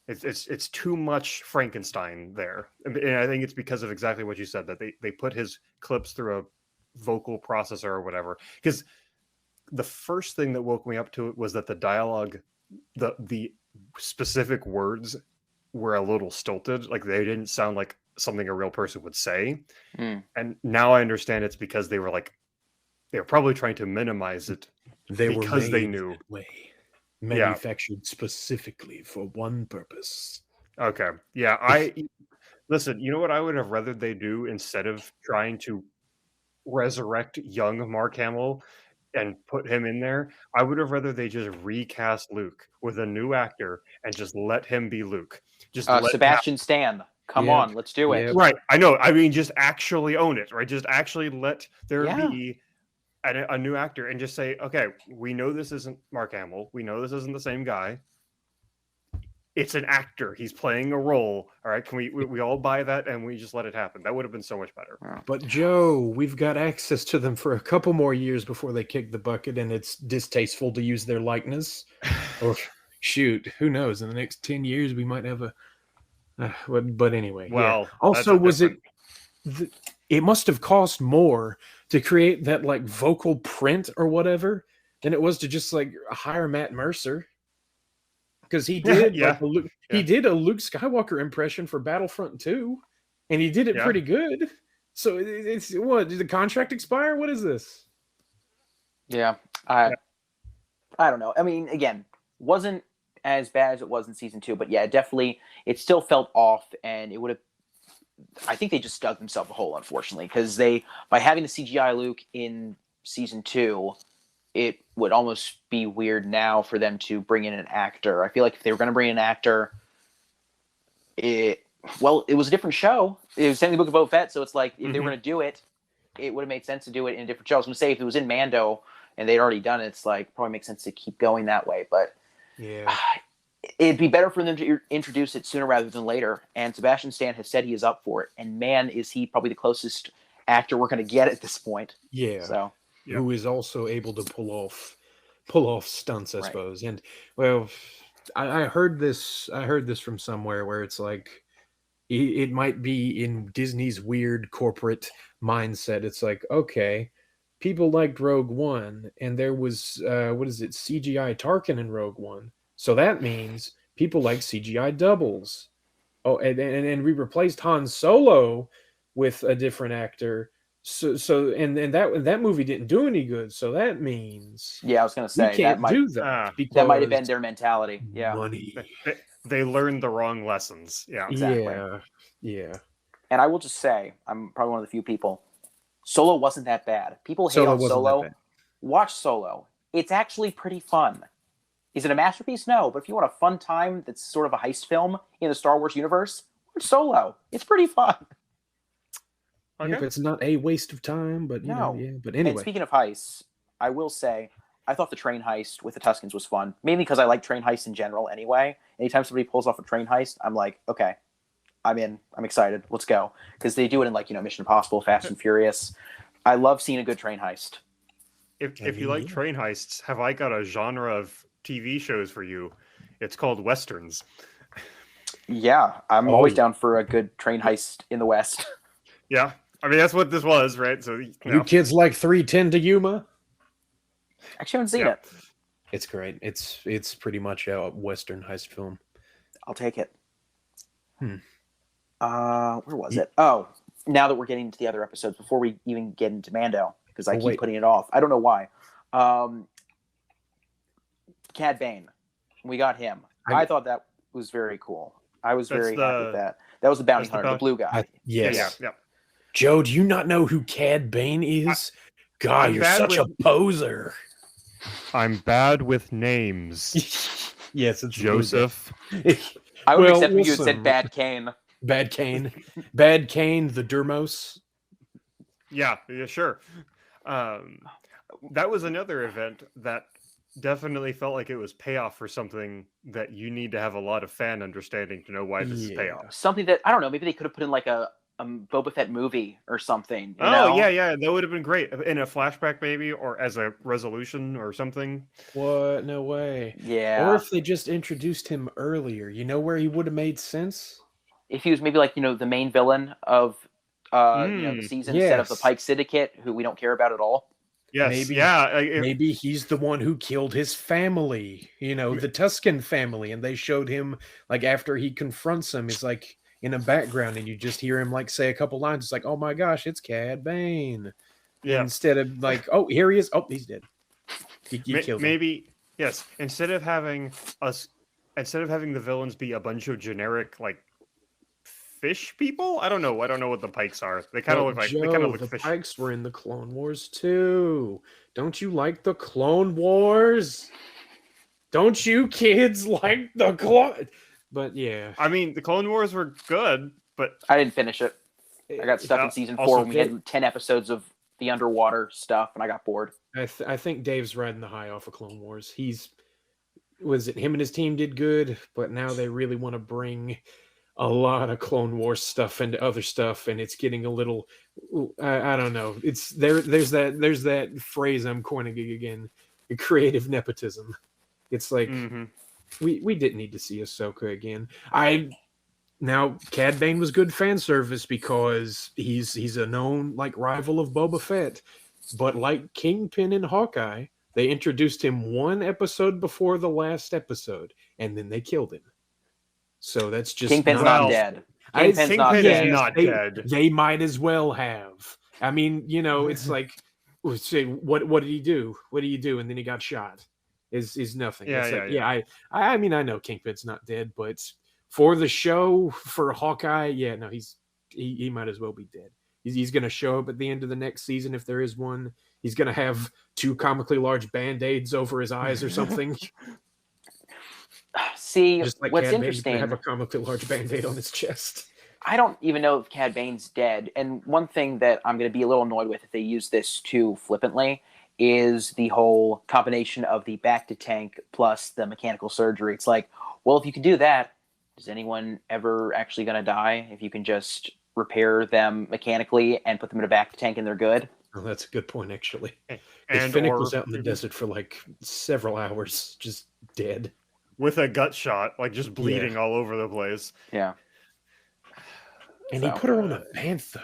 It's too much Frankenstein there, and I think it's because of exactly what you said, that they put his clips through a vocal processor or whatever. Because the first thing that woke me up to it was that the dialogue, the specific words were a little stilted, like they didn't sound like something a real person would say. And now I understand it's because they were probably trying to minimize it because they knew manufactured specifically for one purpose. Okay. Yeah. Listen, you know what I would have rather they do instead of trying to resurrect young Mark Hamill and put him in there? I would have rather they just recast Luke with a new actor and just let him be Luke. Just Sebastian Stan. Come on, let's do it. Right. I know. I mean, just actually own it, right? Just actually let there be a new actor and just say, okay, we know this isn't Mark Hamill. We know this isn't the same guy. It's an actor. He's playing a role. All right. Can we all buy that and we just let it happen? That would have been so much better. But Joe, we've got access to them for a couple more years before they kick the bucket, and it's distasteful to use their likeness. Or shoot, who knows? In the next 10 years, we might have a. But anyway. Well, also, was it? It must have cost more to create that like vocal print or whatever than it was to just like hire Matt Mercer. Because he did he did a Luke Skywalker impression for Battlefront 2, and he did it pretty good. So it's what, did the contract expire? What is this? Yeah. I don't know. I mean, again, wasn't as bad as it was in season 2, but yeah, definitely it still felt off, and it would have. I think they just dug themselves a hole, unfortunately, because by having the CGI Luke in season 2, it would almost be weird now for them to bring in an actor. I feel like if they were going to bring in an actor, Well, it was a different show. It was the Book of Boba Fett, so it's like if they were Mhm. going to do it, it would have made sense to do it in a different show. I was going to say if it was in Mando and they'd already done it, it's like probably makes sense to keep going that way. But Yeah. it'd be better for them to introduce it sooner rather than later. And Sebastian Stan has said he is up for it. And man, is he probably the closest actor we're going to get at this point. Yeah. So Yep. Who is also able to pull off stunts, I Right. suppose. And well, I heard this from somewhere where it's like it might be in Disney's weird corporate mindset. It's like, okay, people liked Rogue One, and there was what is it, CGI Tarkin in Rogue One. So that means people like CGI doubles. Oh, and we replaced Han Solo with a different actor. So and that movie didn't do any good. So that means yeah, I was going to we say can't do Ah. that because that might have been their mentality. Yeah, money. They learned the wrong lessons. Yeah. Exactly. Yeah. And I will just say, I'm probably one of the few people. Solo wasn't that bad. People hate Solo on wasn't that Solo. bad. Watch Solo. It's actually pretty fun. Is it a masterpiece? No. But if you want a fun time that's sort of a heist film in the Star Wars universe, watch Solo. It's pretty fun. Okay. Yeah, it's not a waste of time, but you know, No. yeah. But And anyway, speaking of heists, I will say I thought the train heist with the Tuscans was fun. Mainly because I like train heists in general anyway. Anytime somebody pulls off a train heist, I'm like, okay, I'm in. I'm excited. Let's go. Because they do it in like, Mission Impossible, Fast and Furious. I love seeing a good train heist. If you like train heists, have I got a genre of TV shows for you? It's called westerns. Yeah, I'm Oh, always yeah. down for a good train heist in the West. Yeah, I mean that's what this was, right? So you kids like 310 to Yuma? Actually, I haven't seen Yeah. it. It's great. It's pretty much a Western heist film. I'll take it. Hmm. Where was it? Oh, now that we're getting into the other episodes, before we even get into Mando, because I Oh, keep wait. putting it off. I don't know why. Cad Bane. We got him. I thought that was very cool. I was That's very happy with that. That was the bounty hunter, the blue guy. Yes. Yeah. Joe, do you not know who Cad Bane is? God, I'm you're bad such a poser. I'm bad with names. Yes, it's Joseph. I would Well, accept if you had listen. said Bad Kane. Bad Kane. Bad Kane, the Dermos. Yeah, sure. That was another event that definitely felt like it was payoff for something that you need to have a lot of fan understanding to know why this is payoff. Something that, I don't know, maybe they could have put in like a Boba Fett movie or something. You know? Yeah, that would have been great in a flashback maybe, or as a resolution or something. What? No way. Yeah. Or if they just introduced him earlier, you know where he would have made sense? If he was maybe like, the main villain of the season instead of the Yes. Pike Syndicate, who we don't care about at all. Yes, Maybe- yeah. Maybe he's the one who killed his family, the Tuscan family, and they showed him like after he confronts him, it's like in a background, and you just hear him like say a couple lines. It's like, oh my gosh, it's Cad Bane. Yeah. Instead of like, oh, here he is. Oh, he's dead. You killed him. Maybe yes. Instead of having the villains be a bunch of generic like fish people, I don't know what the Pikes are. They kind of look like the fish. Pikes were in the Clone Wars too. Don't you like the Clone Wars? Don't you kids like the Clone? But yeah, I mean, the Clone Wars were good, but I didn't finish it. I got stuck in season 4 also when we had 10 episodes of the underwater stuff, and I got bored. I think Dave's riding the high off of Clone Wars. Him and his team did good, but now they really want to bring a lot of Clone Wars stuff into other stuff, and it's getting a little I don't know. It's there's that phrase I'm coining again, creative nepotism. It's like we didn't need to see Ahsoka again. Now Cad Bane was good fan service because he's a known like rival of Boba Fett, but like Kingpin and Hawkeye, they introduced him one episode before the last episode, and then they killed him. So that's just Kingpin's not dead. Kingpin is not dead. They might as well have. I mean, it's like, say, what did he do? What do you do? And then he got shot. Is nothing. I mean, I know Kingpin's not dead, but for the show, for Hawkeye, no, he might as well be dead. He's going to show up at the end of the next season if there is one. He's going to have 2 comically large Band-Aids over his eyes or something. See, Just like what's Cad Bane's interesting. gonna have a comically large Band-Aid on his chest. I don't even know if Cad Bane's dead. And one thing that I'm going to be a little annoyed with if they use this too flippantly is the whole combination of the back to tank plus the mechanical surgery. It's like, well, if you can do that, is anyone ever actually going to die if you can just repair them mechanically and put them in a back to tank and they're good? Oh, that's a good point, actually. Because And Finnick or was out in the desert for like several hours, just dead. with a gut shot, like just bleeding all over the place. Yeah. And So, he put her on a bantha.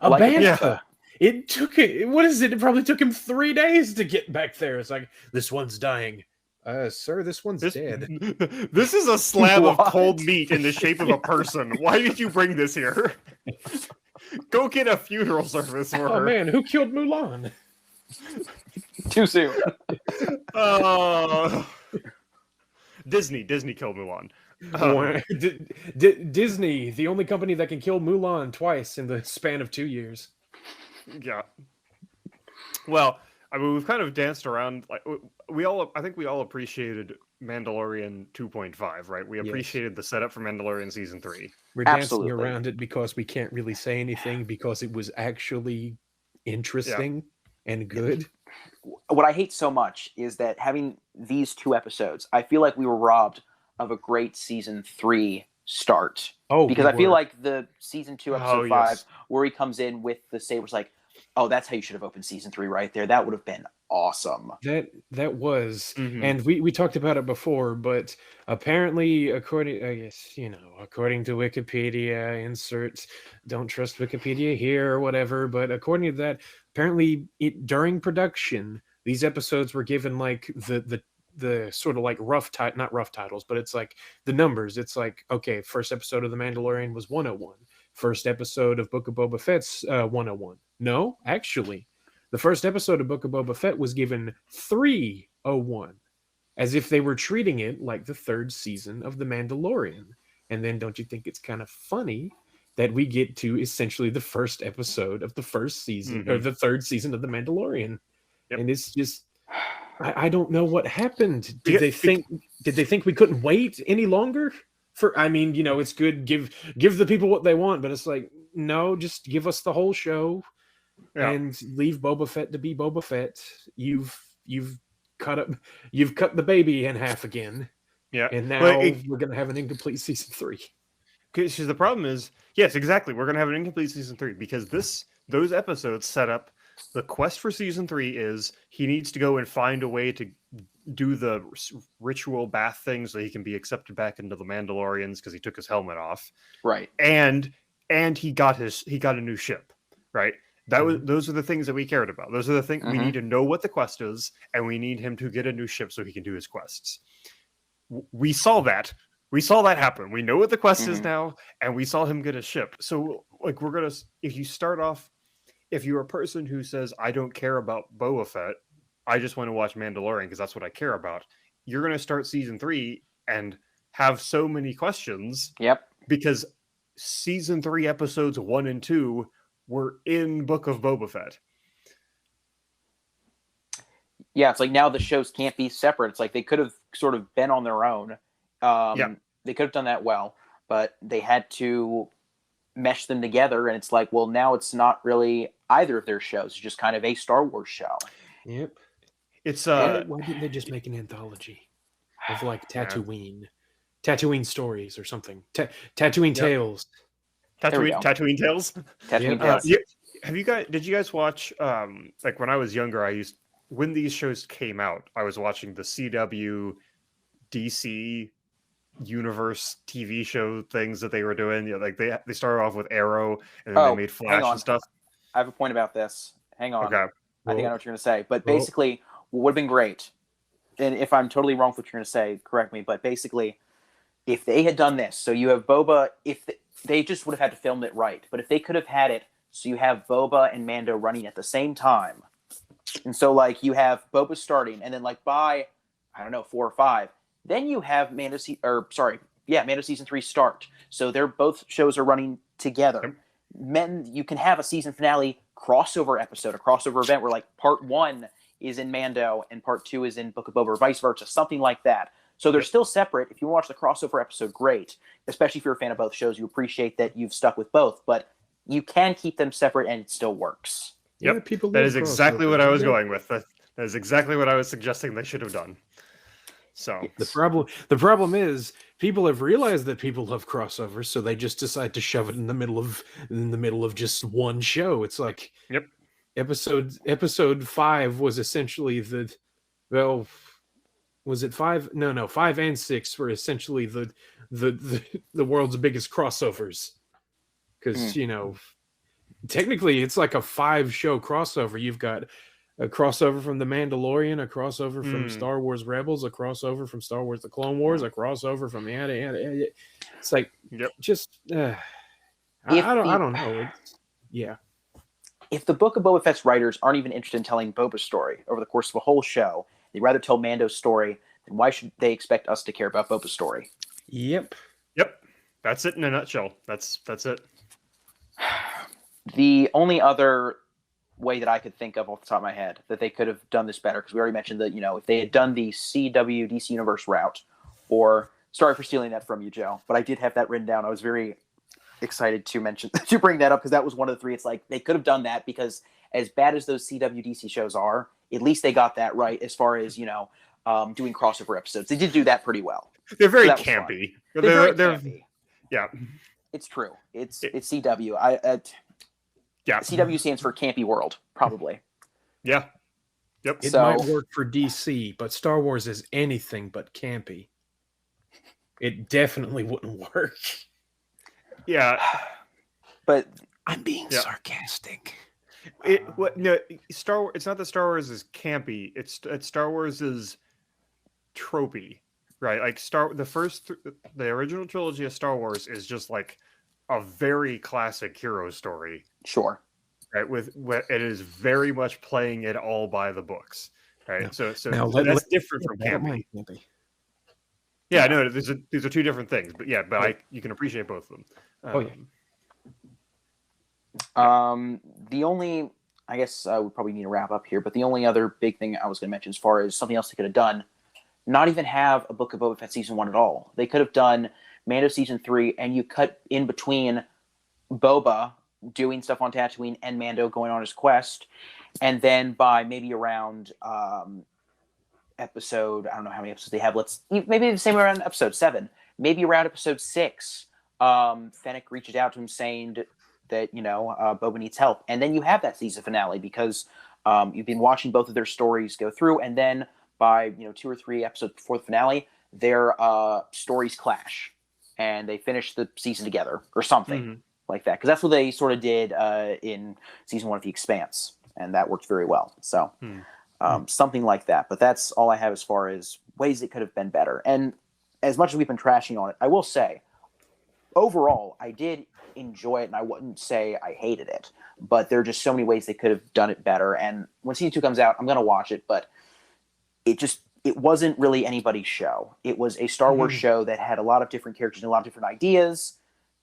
A like a bantha. It took it. What is it? It probably took him 3 days to get back there. It's like, this one's dying. Sir, this one's dead. This is a slab of What? cold meat in the shape of a person. Why did you bring this here? Go get a funeral service for Oh her. man, who killed Mulan? Too soon. Disney killed Mulan. Disney, the only company that can kill Mulan twice in the span of 2 years. Yeah. Well, I mean, we've kind of danced around. Like I think we all appreciated Mandalorian 2.5, right? We appreciated the setup for Mandalorian season 3. We're Absolutely. dancing around it because we can't really say anything because it was actually interesting and good. What I hate so much is that having these 2 episodes, I feel like we were robbed of a great season 3 start. Oh, because I feel like the season 2 episode 5 yes. where he comes in with the sabers, like, oh, that's how you should have opened season 3 right there. That would have been awesome. That was, Mhm. and we talked about it before, but apparently, according to Wikipedia, inserts, don't trust Wikipedia here or whatever, but according to that, apparently during production, these episodes were given like the sort of like not rough titles, but it's like the numbers. It's like, okay, first episode of The Mandalorian was 101. First episode of Book of Boba Fett's 101. No, actually, the first episode of Book of Boba Fett was given 301, as if they were treating it like the 3rd season of The Mandalorian. And then don't you think it's kind of funny that we get to essentially the first episode of the 1st season or the 3rd season of The Mandalorian? Yep. And it's just, I don't know what happened. Did they think we couldn't wait any longer? I mean, it's good, give the people what they want, but it's like, no, just give us the whole show and leave Boba Fett to be Boba Fett. You've cut the baby in half again. Yeah. And now we're gonna have an incomplete season 3. Because the problem is, yes, exactly, we're gonna have an incomplete season 3 because those episodes set up the quest for season 3 is he needs to go and find a way to do the ritual bath thing so he can be accepted back into the Mandalorians because he took his helmet off. Right. And he got a new ship, right? Those are the things that we cared about. Those are the things we need to know what the quest is, and we need him to get a new ship so he can do his quests. We saw that. We saw that happen. We know what the quest is now, and we saw him get a ship. So, like, if you're a person who says, I don't care about Boba Fett, I just want to watch Mandalorian because that's what I care about, you're going to start season 3 and have so many questions. Yep. Because season 3 episodes 1 and 2 were in Book of Boba Fett. Yeah, it's like now the shows can't be separate. It's like they could have sort of been on their own. They could have done that well, but they had to mesh them together, and it's like, well, now it's not really either of their shows. It's just kind of a Star Wars show. Yep. It's why didn't they just make an anthology of like Tatooine stories or something? Tatooine Tales. Tatooine Tales. Tatooine Tales. Did you guys watch? Like when I was younger, when these shows came out, I was watching the CW, DC universe TV show things that they were doing. Like they started off with Arrow, and then they made Flash and stuff. I have a point about this. Hang on. Okay. I think I know what you're going to say. But basically, what would have been great, and if I'm totally wrong with what you're going to say, correct me, but basically, if they had done this, so you have Boba, they just would have had to film it right. But if they could have had it, so you have Boba and Mando running at the same time. And so, like, you have Boba starting, and then, like, by, 4 or 5, then you have Mando season 3 start. So both shows are running together. Yep. You can have a season finale crossover episode, a crossover event where like part 1 is in Mando and part 2 is in Book of Boba, or vice versa, something like that. So they're still separate. If you watch the crossover episode, great. Especially if you're a fan of both shows, you appreciate that you've stuck with both. But you can keep them separate, and it still works. Yep, Yeah, people that love is exactly what crossovers. I was going with. That is exactly what I was suggesting they should have done. So The problem is people have realized that people love crossovers, so they just decide to shove it in the middle of just one show. It's like, yep, episode 5 was essentially was it 5? No, 5 and 6 were essentially the world's biggest crossovers. Because technically it's like a 5-show crossover. You've got a crossover from The Mandalorian, a crossover from Star Wars Rebels, a crossover from Star Wars The Clone Wars, a crossover from it's like, just I don't know. If the Book of Boba Fett's writers aren't even interested in telling Boba's story over the course of a whole show, they'd rather tell Mando's story, then why should they expect us to care about Boba's story? Yep. That's it in a nutshell. That's it. The only other way that I could think of off the top of my head that they could have done this better, because we already mentioned that, if they had done the CW DC Universe route, or sorry for stealing that from you, Joe, but I did have that written down. I was very excited to bring that up, because that was one of the 3. It's like they could have done that, because as bad as those CW DC shows are, at least they got that right as far as doing crossover episodes. They did do that pretty well. They're very campy. They're very campy. Yeah, it's true. It's CW. CW stands for Campy World, probably. Yeah. Yep. It might work for DC, but Star Wars is anything but campy. It definitely wouldn't work. Yeah. But I'm being sarcastic. Star Wars. It's not that Star Wars is campy. It's Star Wars is tropey, right? Like the original trilogy of Star Wars is just like a very classic hero story. Sure. Right. It is very much playing it all by the books. Right. So that's different from campy. Yeah, no, these are 2 different things, but you can appreciate both of them. The only, I guess we probably need to wrap up here, but the only other big thing I was going to mention as far as something else they could have done, not even have a Book of Boba Fett season 1 at all. They could have done Mando season 3, and you cut in between Boba doing stuff on Tatooine and Mando going on his quest, and then by maybe around episode, I don't know how many episodes they have, maybe the same around episode 7, maybe around episode 6, Fennec reaches out to him saying that Boba needs help, and then you have that season finale, because you've been watching both of their stories go through, and then by 2 or 3 episodes before the finale, their stories clash and they finish the season together or something like that, because that's what they sort of did in season 1 of The Expanse, and that worked very well. So something like that. But that's all I have as far as ways it could have been better. And as much as we've been trashing on it, I will say overall I did enjoy it, and I wouldn't say I hated it, but there are just so many ways they could have done it better. And when season 2 comes out, I'm going to watch it, but it wasn't really anybody's show. It was a Star Wars show that had a lot of different characters and a lot of different ideas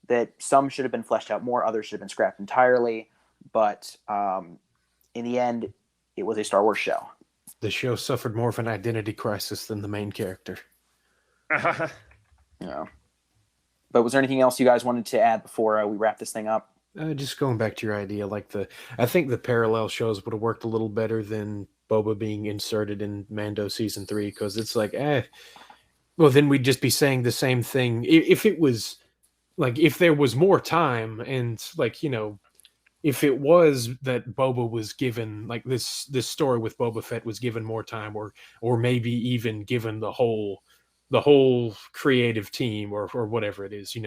that some should have been fleshed out more, others should have been scrapped entirely. But in the end, it was a Star Wars show. The show suffered more of an identity crisis than the main character. Yeah. But was there anything else you guys wanted to add before we wrap this thing up? Just going back to your idea, I think the parallel shows would have worked a little better than Boba being inserted in Mando season 3, because it's like, well, then we'd just be saying the same thing. If it was if there was more time, and if it was that Boba was given this story with Boba Fett was given more time, or maybe even given the whole creative team or whatever it is,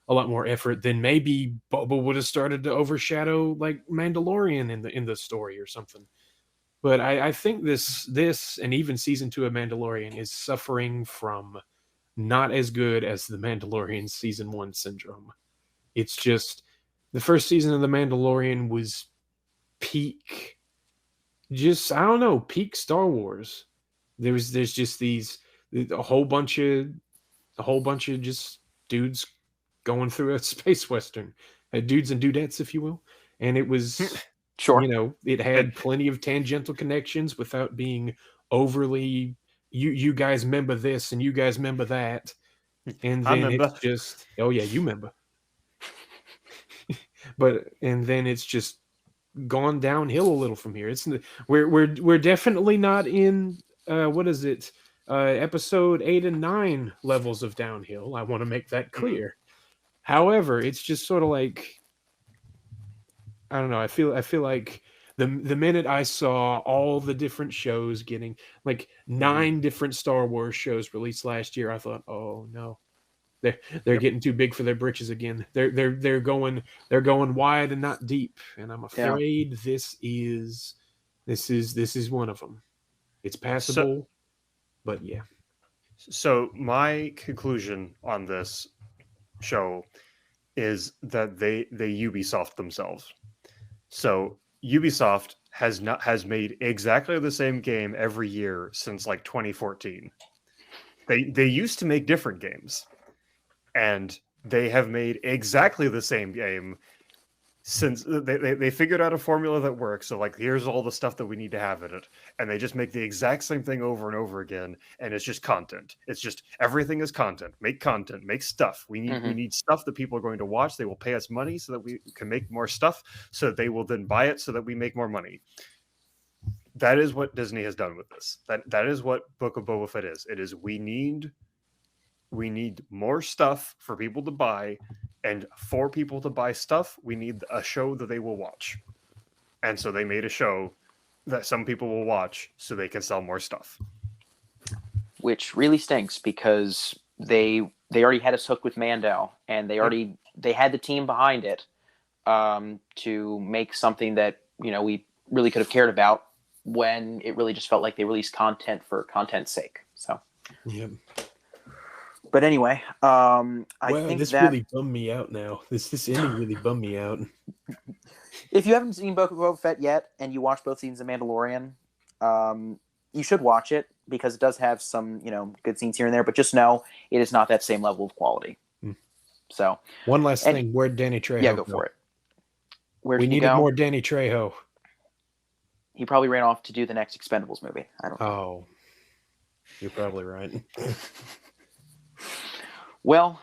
a lot more effort, then maybe Boba would have started to overshadow Mandalorian in the story or something. But I think this and even season 2 of Mandalorian is suffering from not as good as the Mandalorian season 1 syndrome. It's just the first season of the Mandalorian was peak, peak Star Wars. There's just a whole bunch of just dudes going through a space western, dudes and dudettes, if you will, and it was. Sure. It had plenty of tangential connections without being overly, you guys remember this and you guys remember that, and I then remember. it's just, oh yeah, you remember. And then it's just gone downhill a little from here. We're definitely not in what is it? Episode 8 and 9 levels of downhill. I want to make that clear. However, it's just sort of like, I don't know. I feel like the minute I saw all the different shows getting like 9 different Star Wars shows released last year, I thought, oh no, they're getting too big for their britches again. They're going wide and not deep, and I'm afraid this is one of them. It's passable, but yeah. So my conclusion on this show is that they Ubisoft themselves. So Ubisoft has made exactly the same game every year since like 2014. They used to make different games, and they have made exactly the same game since they figured out a formula that works. So like, here's all the stuff that we need to have in it, and they just make the exact same thing over and over again, and it's just content. It's just everything is content. Make stuff. We need stuff that people are going to watch. They will pay us money so that we can make more stuff, so that they will then buy it so that we make more money. That is what Disney has done with this. That is what Book of Boba Fett is. It is we need more stuff for people to buy, and for people to buy stuff, we need a show that they will watch. And so they made a show that some people will watch so they can sell more stuff. Which really stinks, because they already had us hooked with Mando, and they had the team behind it to make something that, you know, we really could have cared about, when it really just felt like they released content for content's sake. So Yep. But anyway, I think this that really bummed me out now. This ending really bummed me out. if you haven't seen Book of Boba Fett yet, and you watch both seasons of Mandalorian, you should watch it, because it does have some, you know, good scenes here and there. But just know it is not that same level of quality. So one last thing, where'd Danny Trejo go for it. Where we needed more Danny Trejo. He probably ran off to do the next Expendables movie. I don't know. Oh, you're probably right. Well,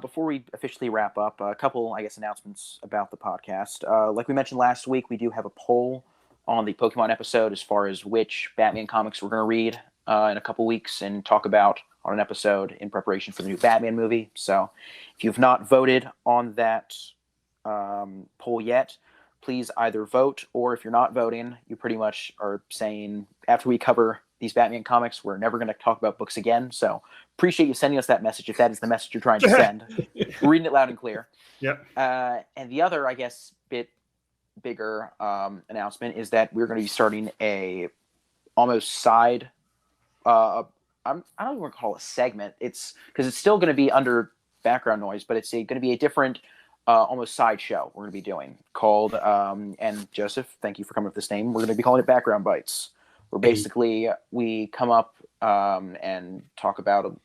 before we officially wrap up, a couple, I guess, announcements about the podcast. Like we mentioned last week, we do have a poll on the Pokemon episode as far as which Batman comics we're going to read in a couple weeks and talk about on an episode in preparation for the new Batman movie. So if you've not voted on that poll yet, please either vote, or if you're not voting, you pretty much are saying, after we cover these Batman comics, we're never going to talk about books again. So appreciate you sending us that message, if that is the message you're trying to send. We're reading it loud and clear. Yep. And the other, I guess, bigger announcement is that we're going to be starting a almost side. I don't even want to call it a segment. It's because it's still going to be under background noise, but it's going to be a different, almost side show we're going to be doing called. And Joseph, thank you for coming up with this name. We're going to be calling it Background Bites. Where basically we come up and talk about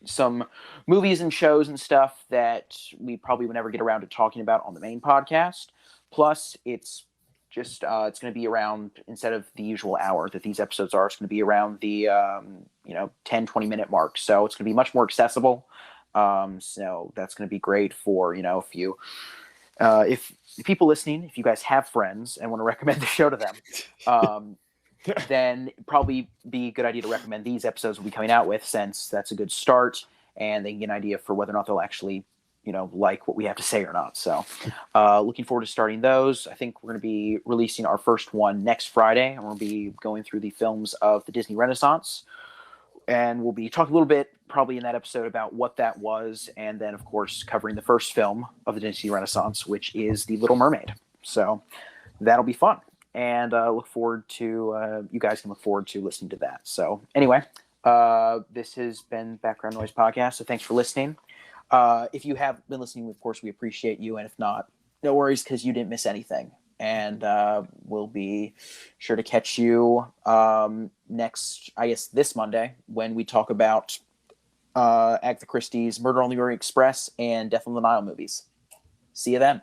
some movies and shows and stuff that we probably would never get around to talking about on the main podcast. Plus, it's just it's going to be around, instead of the usual hour that these episodes are, it's going to be around the 10-20 minute mark. So it's going to be much more accessible. So that's going to be great for, if you if people listening, if you guys have friends and want to recommend the show to them. Then it'd probably be a good idea to recommend these episodes we'll be coming out with, since that's a good start, and they can get an idea for whether or not they'll actually, like what we have to say or not. So looking forward to starting those. I think we're going to be releasing our first one next Friday, and we'll be going through the films of the Disney Renaissance. And we'll be talking a little bit, probably in that episode, about what that was, and then, of course, covering the first film of the Disney Renaissance, which is The Little Mermaid. So that'll be fun. And look forward to, you guys can look forward to listening to that. So anyway, this has been Background Noise Podcast. So thanks for listening. If you have been listening, of course, we appreciate you. And if not, no worries, because you didn't miss anything. And we'll be sure to catch you next, I guess, this Monday, when we talk about Agatha Christie's Murder on the Orient Express and Death on the Nile movies. See you then.